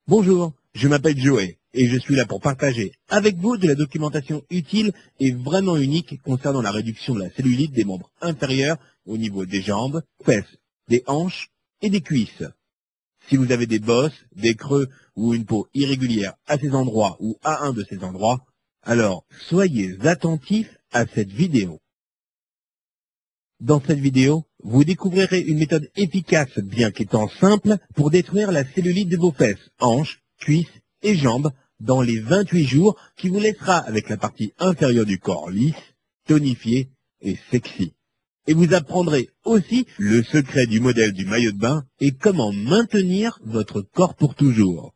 Bonjour, je m'appelle Joey et je suis là pour partager avec vous de la documentation utile et vraiment unique concernant la réduction de la cellulite des membres inférieurs au niveau des jambes, fesses, des hanches et des cuisses. Si vous avez des bosses, des creux ou une peau irrégulière à ces endroits ou à un de ces endroits, alors soyez attentifs à cette vidéo. Dans cette vidéo, vous découvrirez une méthode efficace, bien qu'étant simple, pour détruire la cellulite de vos fesses, hanches, cuisses et jambes dans les 28 jours qui vous laissera avec la partie inférieure du corps lisse, tonifiée et sexy. Et vous apprendrez aussi le secret du modèle du maillot de bain et comment maintenir votre corps pour toujours.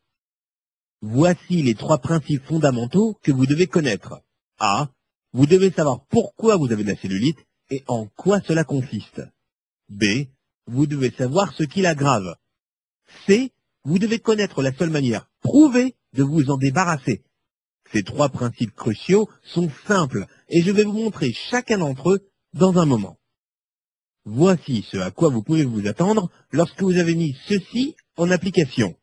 Voici les 3 principes fondamentaux que vous devez connaître. A. Vous devez savoir pourquoi vous avez de la cellulite et en quoi cela consiste. B. Vous devez savoir ce qui l'aggrave. C. Vous devez connaître la seule manière prouvée de vous en débarrasser. Ces 3 principes cruciaux sont simples et je vais vous montrer chacun d'entre eux dans un moment. Voici ce à quoi vous pouvez vous attendre lorsque vous avez mis ceci en application.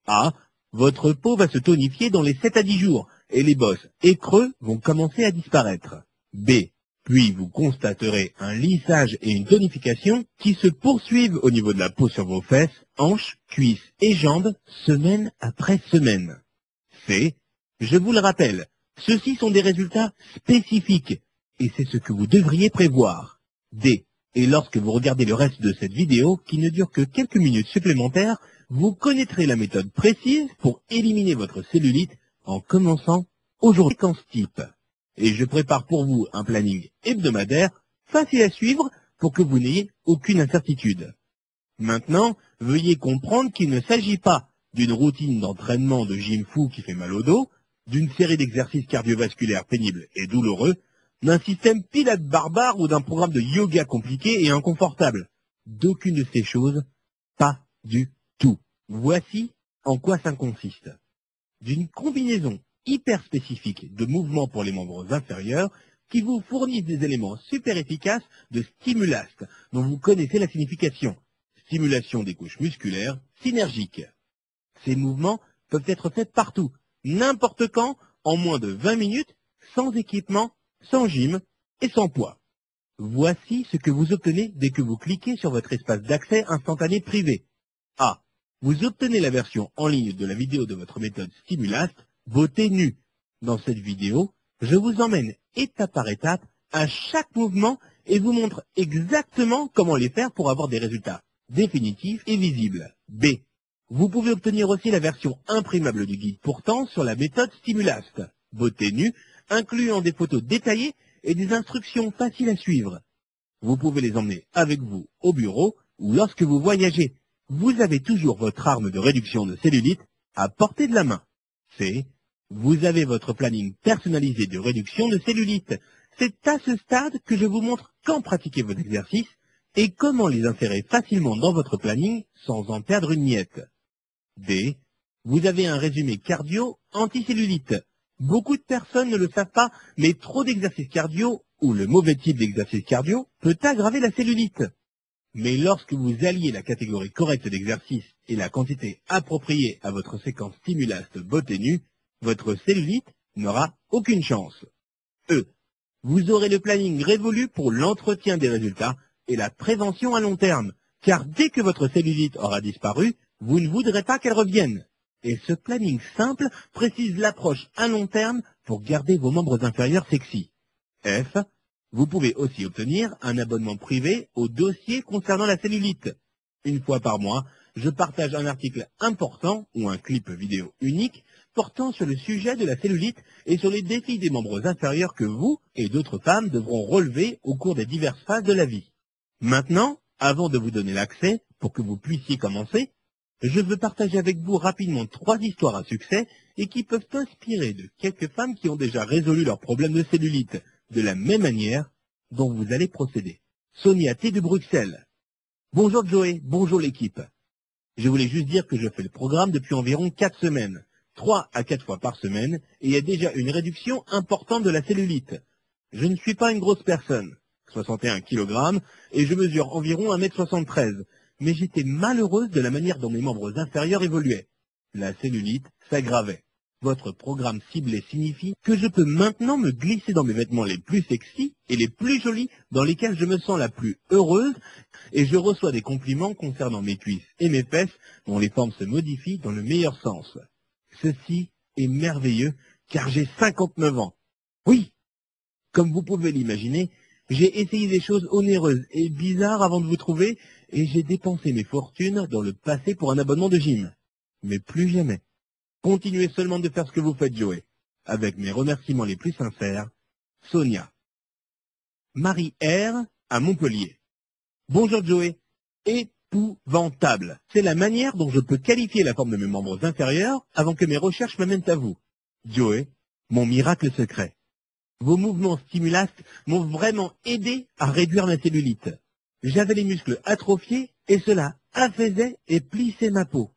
A. Votre peau va se tonifier dans les 7 à 10 jours et les bosses et creux vont commencer à disparaître. B. Puis vous constaterez un lissage et une tonification qui se poursuivent au niveau de la peau sur vos fesses, hanches, cuisses et jambes, semaine après semaine. C. Je vous le rappelle, ceux-ci sont des résultats spécifiques et c'est ce que vous devriez prévoir. D. Et lorsque vous regardez le reste de cette vidéo, qui ne dure que quelques minutes supplémentaires, vous connaîtrez la méthode précise pour éliminer votre cellulite en commençant aujourd'hui. Séquence type. Et je prépare pour vous un planning hebdomadaire facile à suivre pour que vous n'ayez aucune incertitude. Maintenant, veuillez comprendre qu'il ne s'agit pas d'une routine d'entraînement de gym fou qui fait mal au dos, d'une série d'exercices cardiovasculaires pénibles et douloureux, d'un système pilates barbare ou d'un programme de yoga compliqué et inconfortable. D'aucune de ces choses, pas du tout. Voici en quoi ça consiste. D'une combinaison hyper spécifique de mouvements pour les membres inférieurs qui vous fournissent des éléments super efficaces de stimulast, dont vous connaissez la signification. Stimulation des couches musculaires synergiques. Ces mouvements peuvent être faits partout, n'importe quand, en moins de 20 minutes, sans équipement, sans gym et sans poids. Voici ce que vous obtenez dès que vous cliquez sur votre espace d'accès instantané privé. A. Vous obtenez la version en ligne de la vidéo de votre méthode Stimulast, beauté nue. Dans cette vidéo, je vous emmène étape par étape à chaque mouvement et vous montre exactement comment les faire pour avoir des résultats définitifs et visibles. B. Vous pouvez obtenir aussi la version imprimable du guide pourtant sur la méthode Stimulast, beauté nue, incluant des photos détaillées et des instructions faciles à suivre. Vous pouvez les emmener avec vous au bureau ou lorsque vous voyagez. Vous avez toujours votre arme de réduction de cellulite à portée de la main. C. Vous avez votre planning personnalisé de réduction de cellulite. C'est à ce stade que je vous montre quand pratiquer vos exercices et comment les insérer facilement dans votre planning sans en perdre une miette. D. Vous avez un résumé cardio anticellulite. Beaucoup de personnes ne le savent pas, mais trop d'exercices cardio ou le mauvais type d'exercice cardio peut aggraver la cellulite. Mais lorsque vous alliez la catégorie correcte d'exercice et la quantité appropriée à votre séquence Stimulast beauté nue, votre cellulite n'aura aucune chance. E. Vous aurez le planning révolu pour l'entretien des résultats et la prévention à long terme, car dès que votre cellulite aura disparu, vous ne voudrez pas qu'elle revienne. Et ce planning simple précise l'approche à long terme pour garder vos membres inférieurs sexy. F. Vous pouvez aussi obtenir un abonnement privé au dossier concernant la cellulite. Une fois par mois, je partage un article important ou un clip vidéo unique portant sur le sujet de la cellulite et sur les défis des membres inférieurs que vous et d'autres femmes devront relever au cours des diverses phases de la vie. Maintenant, avant de vous donner l'accès pour que vous puissiez commencer, je veux partager avec vous rapidement 3 histoires à succès et qui peuvent inspirer de quelques femmes qui ont déjà résolu leurs problèmes de cellulite de la même manière dont vous allez procéder. Sonia T de Bruxelles. Bonjour Joey, bonjour l'équipe. Je voulais juste dire que je fais le programme depuis environ 4 semaines, 3 à 4 fois par semaine, et il y a déjà une réduction importante de la cellulite. Je ne suis pas une grosse personne, 61 kg, et je mesure environ 1,73 m, mais j'étais malheureuse de la manière dont mes membres inférieurs évoluaient. La cellulite s'aggravait. Votre programme ciblé signifie que je peux maintenant me glisser dans mes vêtements les plus sexy et les plus jolis dans lesquels je me sens la plus heureuse et je reçois des compliments concernant mes cuisses et mes fesses dont les formes se modifient dans le meilleur sens. Ceci est merveilleux car j'ai 59 ans. Oui, comme vous pouvez l'imaginer, j'ai essayé des choses onéreuses et bizarres avant de vous trouver et j'ai dépensé mes fortunes dans le passé pour un abonnement de gym. Mais plus jamais. Continuez seulement de faire ce que vous faites, Joey. Avec mes remerciements les plus sincères, Sonia. Marie R. à Montpellier. Bonjour Joey. Épouvantable. C'est la manière dont je peux qualifier la forme de mes membres inférieurs avant que mes recherches m'amènent à vous. Joey, mon miracle secret. Vos mouvements stimulastes m'ont vraiment aidé à réduire ma cellulite. J'avais les muscles atrophiés et cela affaisait et plissait ma peau.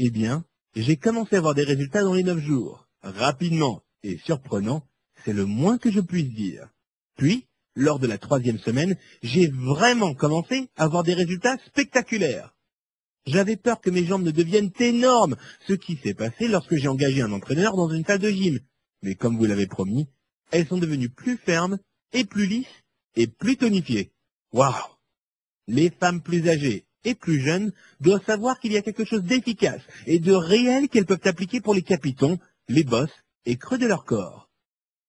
Eh bien, j'ai commencé à avoir des résultats dans les 9 jours. Rapidement et surprenant, c'est le moins que je puisse dire. Puis, lors de la 3e semaine, j'ai vraiment commencé à avoir des résultats spectaculaires. J'avais peur que mes jambes ne deviennent énormes, ce qui s'est passé lorsque j'ai engagé un entraîneur dans une salle de gym. Mais comme vous l'avez promis, elles sont devenues plus fermes et plus lisses et plus tonifiées. Waouh! Les femmes plus âgées et plus jeunes doivent savoir qu'il y a quelque chose d'efficace et de réel qu'elles peuvent appliquer pour les capitons, les bosses et creux de leur corps.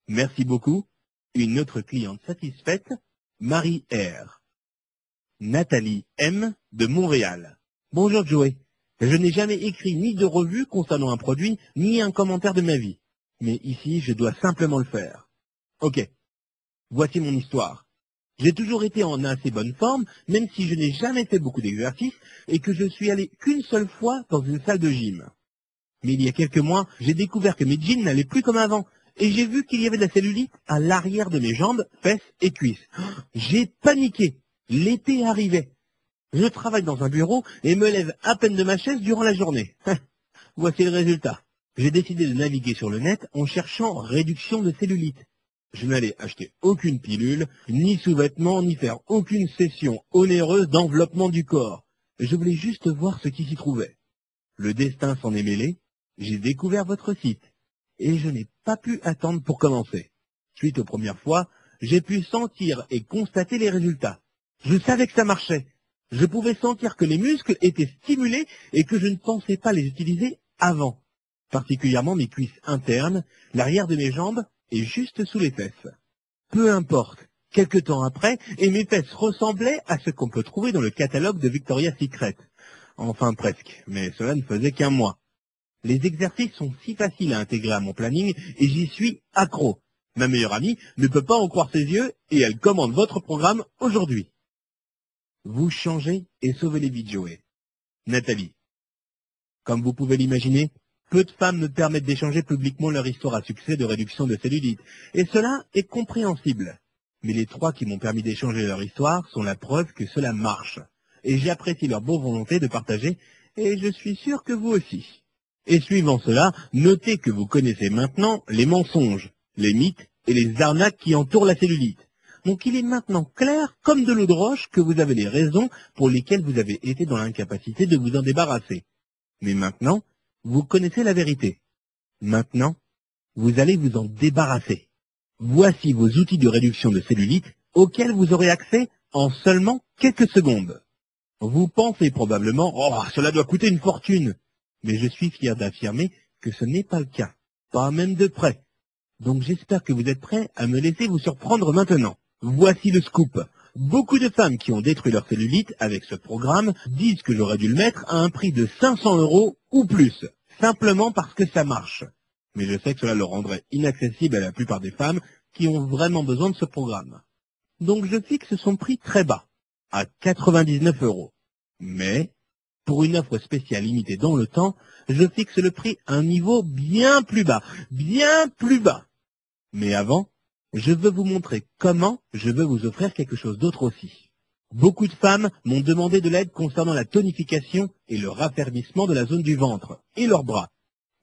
Merci beaucoup. Une autre cliente satisfaite, Marie R. Nathalie M. de Montréal. Bonjour Joey. Je n'ai jamais écrit ni de revue concernant un produit, ni un commentaire de ma vie. Mais ici, je dois simplement le faire. Ok. Voici mon histoire. J'ai toujours été en assez bonne forme, même si je n'ai jamais fait beaucoup d'exercices et que je suis allé qu'une seule fois dans une salle de gym. Mais il y a quelques mois, j'ai découvert que mes jeans n'allaient plus comme avant et j'ai vu qu'il y avait de la cellulite à l'arrière de mes jambes, fesses et cuisses. J'ai paniqué. L'été arrivait. Je travaille dans un bureau et me lève à peine de ma chaise durant la journée. Voici le résultat. J'ai décidé de naviguer sur le net en cherchant réduction de cellulite. Je n'allais acheter aucune pilule, ni sous-vêtements, ni faire aucune session onéreuse d'enveloppement du corps. Je voulais juste voir ce qui s'y trouvait. Le destin s'en est mêlé, j'ai découvert votre site, et je n'ai pas pu attendre pour commencer. Suite aux premières fois, j'ai pu sentir et constater les résultats. Je savais que ça marchait. Je pouvais sentir que les muscles étaient stimulés et que je ne pensais pas les utiliser avant. Particulièrement mes cuisses internes, l'arrière de mes jambes, et juste sous les fesses. Peu importe, quelque temps après, et mes fesses ressemblaient à ce qu'on peut trouver dans le catalogue de Victoria's Secret. Enfin presque, mais cela ne faisait qu'un mois. Les exercices sont si faciles à intégrer à mon planning et j'y suis accro. Ma meilleure amie ne peut pas en croire ses yeux et elle commande votre programme aujourd'hui. Vous changez et sauvez les vies, Joey. Nathalie. Comme vous pouvez l'imaginer, peu de femmes me permettent d'échanger publiquement leur histoire à succès de réduction de cellulite, et cela est compréhensible. Mais les 3 qui m'ont permis d'échanger leur histoire sont la preuve que cela marche. Et j'apprécie leur bonne volonté de partager, et je suis sûr que vous aussi. Et suivant cela, notez que vous connaissez maintenant les mensonges, les mythes et les arnaques qui entourent la cellulite. Donc il est maintenant clair, comme de l'eau de roche, que vous avez les raisons pour lesquelles vous avez été dans l'incapacité de vous en débarrasser. Mais maintenant, vous connaissez la vérité. Maintenant, vous allez vous en débarrasser. Voici vos outils de réduction de cellulite auxquels vous aurez accès en seulement quelques secondes. Vous pensez probablement « Oh, cela doit coûter une fortune !» Mais je suis fier d'affirmer que ce n'est pas le cas. Pas même de près. Donc j'espère que vous êtes prêts à me laisser vous surprendre maintenant. Voici le scoop. Beaucoup de femmes qui ont détruit leur cellulite avec ce programme disent que j'aurais dû le mettre à un prix de 500 € ou plus, simplement parce que ça marche. Mais je sais que cela le rendrait inaccessible à la plupart des femmes qui ont vraiment besoin de ce programme. Donc je fixe son prix très bas, à 99 €. Mais, pour une offre spéciale limitée dans le temps, je fixe le prix à un niveau bien plus bas, bien plus bas. Mais avant, je veux vous montrer comment je veux vous offrir quelque chose d'autre aussi. Beaucoup de femmes m'ont demandé de l'aide concernant la tonification et le raffermissement de la zone du ventre et leurs bras.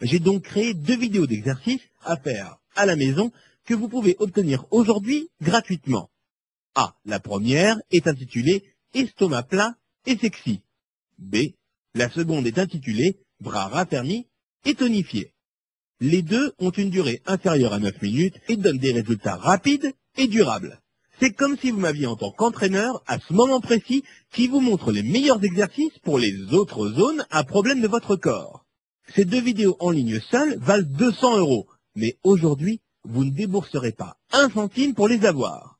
J'ai donc créé 2 vidéos d'exercices à faire à la maison que vous pouvez obtenir aujourd'hui gratuitement. A. La première est intitulée « Estomac plat et sexy ». B. La seconde est intitulée « Bras raffermis et tonifié. Les deux ont une durée inférieure à 9 minutes et donnent des résultats rapides et durables. C'est comme si vous m'aviez en tant qu'entraîneur, à ce moment précis, qui vous montre les meilleurs exercices pour les autres zones à problème de votre corps. Ces 2 vidéos en ligne seules valent 200 €, mais aujourd'hui, vous ne débourserez pas un centime pour les avoir.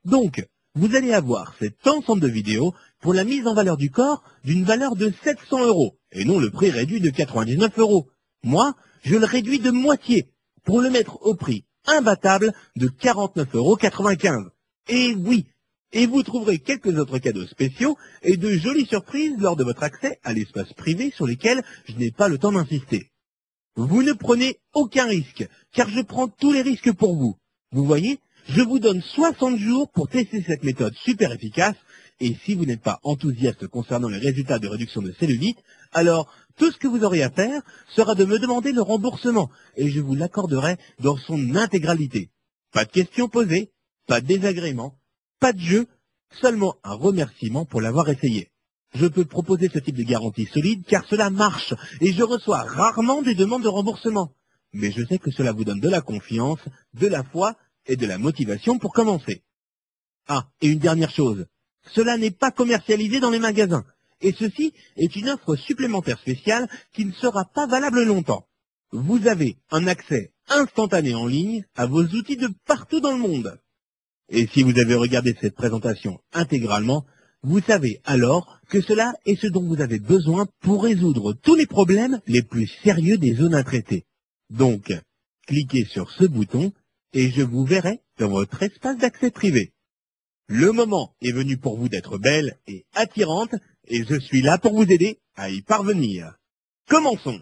Donc, vous allez avoir cet ensemble de vidéos pour la mise en valeur du corps d'une valeur de 700 €, et non le prix réduit de 99 €. Moi, je le réduis de moitié pour le mettre au prix imbattable de 49,95 €. Et oui, et vous trouverez quelques autres cadeaux spéciaux et de jolies surprises lors de votre accès à l'espace privé sur lesquels je n'ai pas le temps d'insister. Vous ne prenez aucun risque, car je prends tous les risques pour vous. Vous voyez, je vous donne 60 jours pour tester cette méthode super efficace, et si vous n'êtes pas enthousiaste concernant les résultats de réduction de cellulite, alors tout ce que vous aurez à faire sera de me demander le remboursement, et je vous l'accorderai dans son intégralité. Pas de questions posées, pas de désagréments, pas de jeu, seulement un remerciement pour l'avoir essayé. Je peux proposer ce type de garantie solide car cela marche et je reçois rarement des demandes de remboursement. Mais je sais que cela vous donne de la confiance, de la foi et de la motivation pour commencer. Ah, et une dernière chose. Cela n'est pas commercialisé dans les magasins. Et ceci est une offre supplémentaire spéciale qui ne sera pas valable longtemps. Vous avez un accès instantané en ligne à vos outils de partout dans le monde. Et si vous avez regardé cette présentation intégralement, vous savez alors que cela est ce dont vous avez besoin pour résoudre tous les problèmes les plus sérieux des zones à traiter. Donc, cliquez sur ce bouton et je vous verrai dans votre espace d'accès privé. Le moment est venu pour vous d'être belle et attirante et je suis là pour vous aider à y parvenir. Commençons!